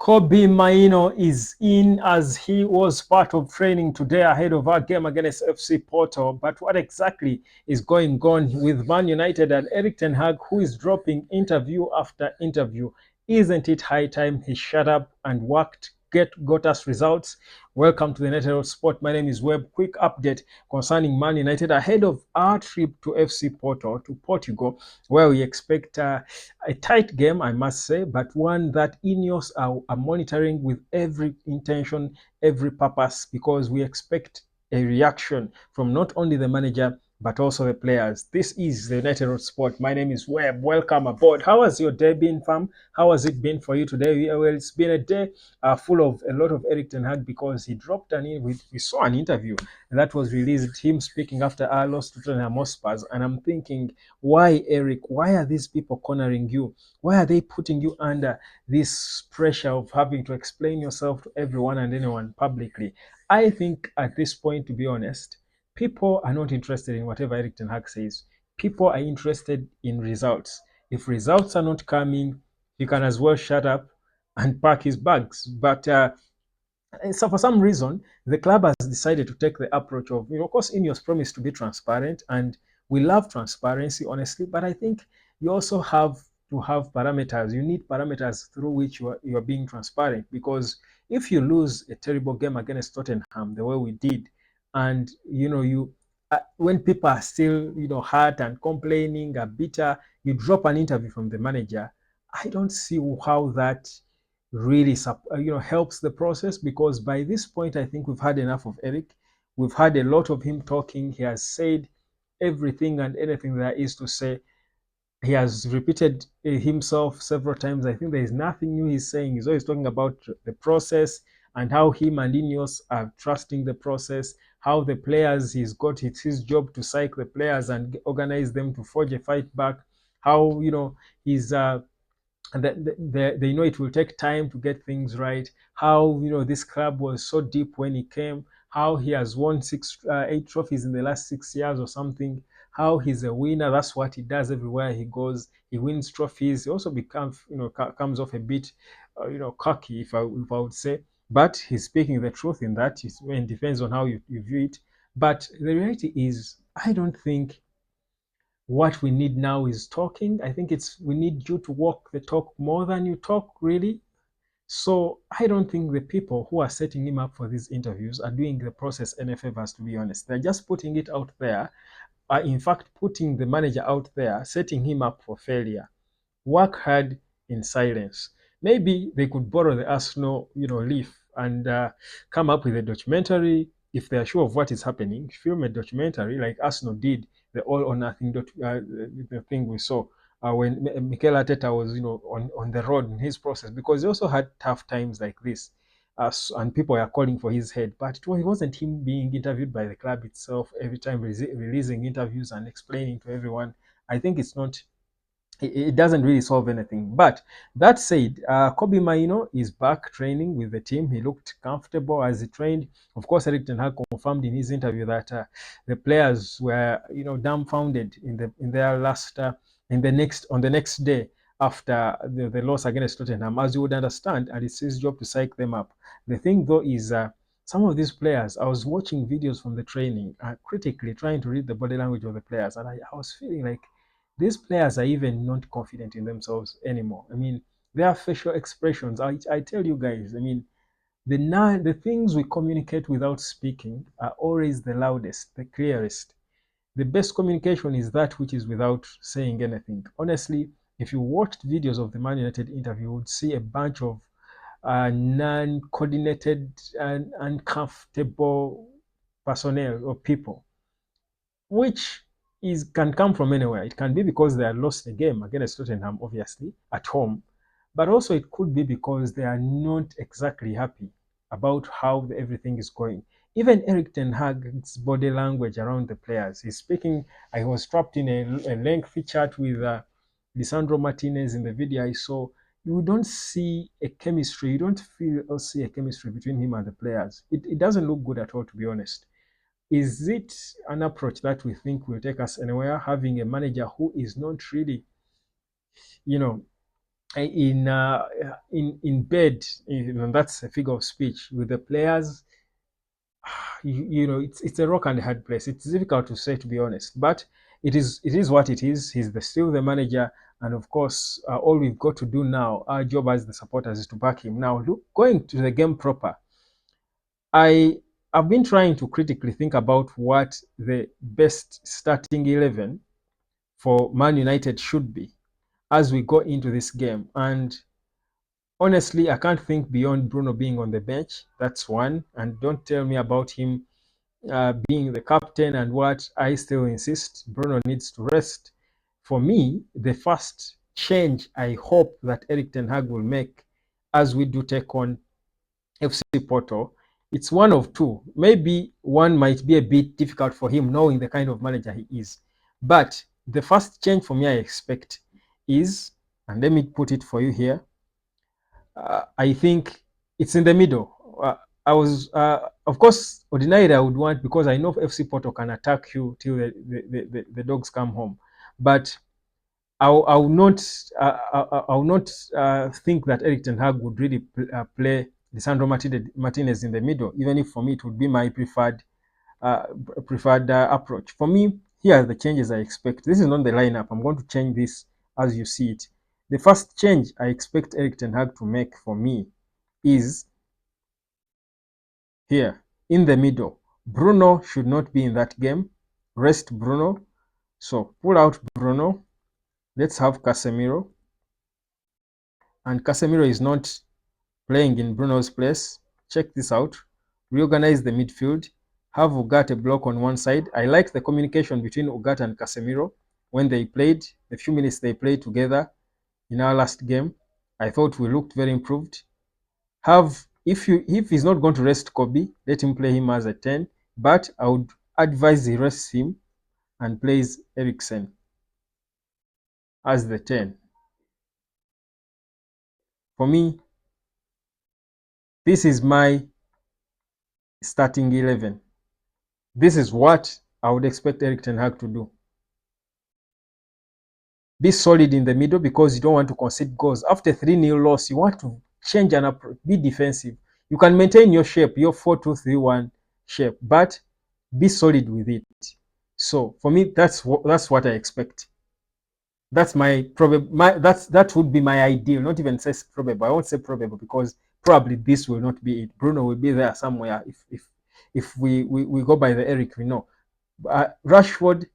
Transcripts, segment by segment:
Kobbie is in as he was part of training today ahead of our game against FC Porto. But what exactly is going on with Man United and Erik ten Hag, who is dropping interview after interview? Isn't it high time he shut up and got us results? Welcome to the Netherlands Sport. My name is Webb. Quick update concerning Man United ahead of our trip to FC Porto, to Portugal, where we expect a tight game, I must say, but one that Ineos are monitoring with every intention, every purpose, because we expect a reaction from not only the manager but also the players. This is the United Road Sport. My name is Webb. Welcome aboard. How has your day been, fam? How has it been for you today? Well, it's been a day full of a lot of Erik ten Hag because he dropped we saw an interview that was released, him speaking after our loss to Tottenham Hotspur, and I'm thinking, why, Erik? Why are these people cornering you? Why are they putting you under this pressure of having to explain yourself to everyone and anyone publicly? I think at this point, to be honest, people are not interested in whatever Erik ten Hag says. People are interested in results. If results are not coming, he can as well shut up and pack his bags. But so for some reason, the club has decided to take the approach of, of course, Ineos promised to be transparent, and we love transparency, honestly. But I think you also have to have parameters. You need parameters through which you are being transparent. Because if you lose a terrible game against Tottenham the way we did, and you when people are still hurt and complaining, are bitter, you drop an interview from the manager. I don't see how that really helps the process, because by this point I think we've had enough of Erik. We've had a lot of him talking. He has said everything and anything there is to say. He has repeated himself several times. I think there is nothing new he's saying. He's always talking about the process and how him and Ineos are trusting the process, how the players, it's his job to psych the players and organize them to forge a fight back, how he's and they know it will take time to get things right. How this club was so deep when he came. How he has won 8 trophies in the last 6 years or something. How he's a winner. That's what he does everywhere he goes. He wins trophies. He also becomes comes off a bit cocky, if I would say. But he's speaking the truth in that. It depends on how you view it. But the reality is, I don't think what we need now is talking. I think we need you to walk the talk more than you talk, really. So I don't think the people who are setting him up for these interviews are doing the process any favors, to be honest. They're just putting it out there, are in fact putting the manager out there, setting him up for failure. Work hard in silence. Maybe they could borrow the Arsenal, leaf and come up with a documentary. If they are sure of what is happening, film a documentary like Arsenal did, the all or nothing the thing we saw when Mikel Arteta was, on the road in his process, because he also had tough times like this, and people are calling for his head. But it wasn't him being interviewed by the club itself every time, releasing interviews and explaining to everyone. I think it doesn't really solve anything. But that said, Kobbie is back training with the team. He looked comfortable as he trained. Of course, Erik ten Hag confirmed in his interview that the players were, dumbfounded in their last on the next day after the loss against Tottenham, as you would understand, and it's his job to psych them up. The thing though is, some of these players, I was watching videos from the training, critically trying to read the body language of the players, and I was feeling like these players are even not confident in themselves anymore. I mean, their facial expressions, I tell you guys, I mean, the things we communicate without speaking are always the loudest, the clearest. The best communication is that which is without saying anything. Honestly, if you watched videos of the Man United interview, you would see a bunch of non-coordinated and uncomfortable personnel or people, which can come from anywhere. It can be because they had lost a game against Tottenham, obviously, at home, but also it could be because they are not exactly happy about how everything is going. Even Erik ten Hag's body language around the players. He's speaking. I was trapped in a lengthy chat with Lisandro Martinez in the video I saw. You don't see a chemistry. You don't feel or see a chemistry between him and the players. It doesn't look good at all, to be honest. Is it an approach that we think will take us anywhere, having a manager who is not really, you know, in bed. That's a figure of speech with the players. You know, it's a rock and a hard place. It's difficult to say, to be honest, but it is what it is. He's still the manager, and of course, all we've got to do now, our job as the supporters, is to back him. Now, look, going to the game proper, I have been trying to critically think about what the best starting 11 for Man United should be as we go into this game. And honestly, I can't think beyond Bruno being on the bench. That's one. And don't tell me about him being the captain and what. I still insist Bruno needs to rest. For me, the first change I hope that Erik Ten Hag will make as we do take on FC Porto, it's one of two. Maybe one might be a bit difficult for him knowing the kind of manager he is. But the first change for me I expect is, and let me put it for you here, I think it's in the middle. Of course, ordinarily I would want, because I know FC Porto can attack you till the dogs come home. But I will not, think that Erik Ten Hag would really play Lisandro Martinez in the middle, even if for me it would be my uh, preferred approach. For me, here are the changes I expect. This is not the lineup. I'm going to change this as you see it. The first change I expect Erik Ten Hag to make for me is here in the middle. Bruno should not be in that game. Rest Bruno. So pull out Bruno. Let's have Casemiro. And Casemiro is not playing in Bruno's place. Check this out. Reorganize the midfield. Have Ugarte block on one side. I like the communication between Ugarte and Casemiro when they played, the few minutes they played together in our last game. I thought we looked very improved. If he's not going to rest Kobbie, let him play him as a 10. But I would advise he rests him and plays Eriksen as the 10. For me, this is my starting 11. This is what I would expect Erik Ten Hag to do. Be solid in the middle because you don't want to concede goals. After 3-0 loss, you want to change an approach. Be defensive. You can maintain your shape, your 4-2-3-1 shape, but be solid with it. So for me, that's what I expect. That's my probable. That would be my ideal. Not even say probable. I won't say probable because probably this will not be it. Bruno will be there somewhere if we go by the Erik we know. Rashford,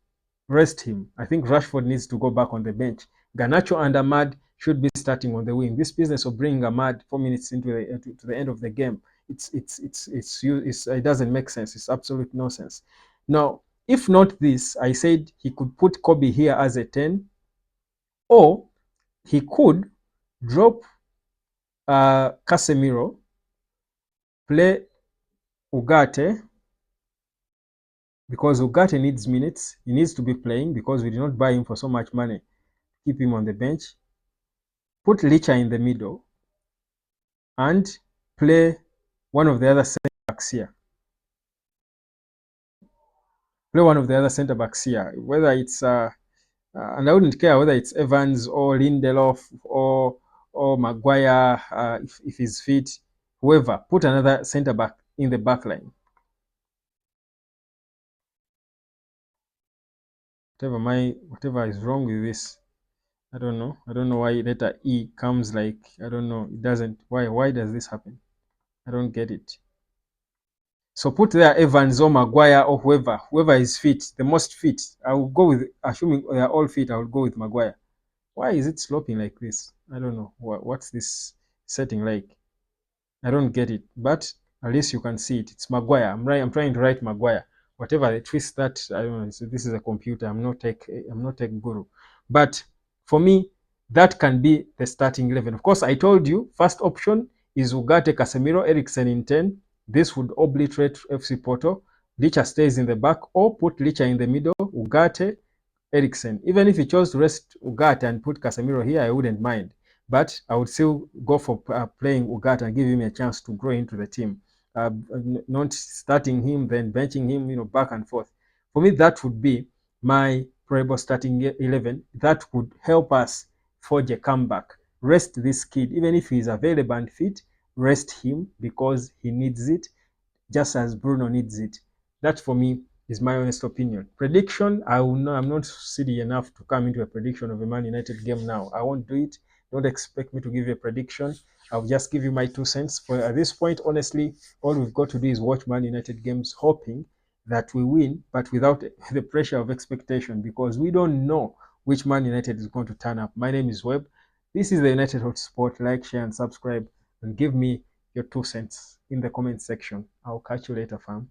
rest him. I think Rashford needs to go back on the bench. Garnacho and Ahmad should be starting on the wing. This business of bringing Ahmad 4 minutes into to the end of the game, it doesn't make sense. It's absolute nonsense. Now, if not this, I said he could put Kobbie here as a 10, or he could drop Casemiro, play Ugarte, because Ugarte needs minutes. He needs to be playing because we did not buy him for so much money. Keep him on the bench. Put Licha in the middle and play one of the other centre backs here. Play one of the other centre backs here. Whether it's and I wouldn't care whether it's Evans or Lindelof or Maguire if he's fit. Whoever, put another centre back in the back line. Whatever is wrong with this, I don't know. I don't know why letter E comes like, I don't know. It doesn't. Why does this happen? I don't get it. So put there Evans or Maguire or whoever is fit, the most fit. I will go with, assuming they are all fit, I will go with Maguire. Why is it sloping like this? I don't know. What's this setting like? I don't get it. But at least you can see it. It's Maguire. I'm trying to write Maguire. Whatever the twist that, I don't know. So this is a computer. I'm not tech guru. But for me, that can be the starting 11. Of course, I told you first option is Ugarte, Casemiro, Eriksen in 10. This would obliterate FC Porto. Licha stays in the back, or put Licha in the middle, Ugarte, Eriksen. Even if he chose to rest Ugarte and put Casemiro here, I wouldn't mind. But I would still go for playing Ugarte and give him a chance to grow into the team. Not starting him, then benching him, back and forth. For me, that would be my probable starting 11. That would help us forge a comeback rest this kid. Even if he's available and fit, rest him because he needs it, just as Bruno needs it. That for me is my honest opinion. Prediction, I'm not silly enough to come into a prediction of a Man United game now. I won't do it. Don't expect me to give you a prediction. I'll just give you my 2 cents. For at this point, honestly, all we've got to do is watch Man United games, hoping that we win, but without the pressure of expectation, because we don't know which Man United is going to turn up. My name is Webb. This is the United Hot Sport. Like, share, and subscribe, and give me your 2 cents in the comment section. I'll catch you later, fam.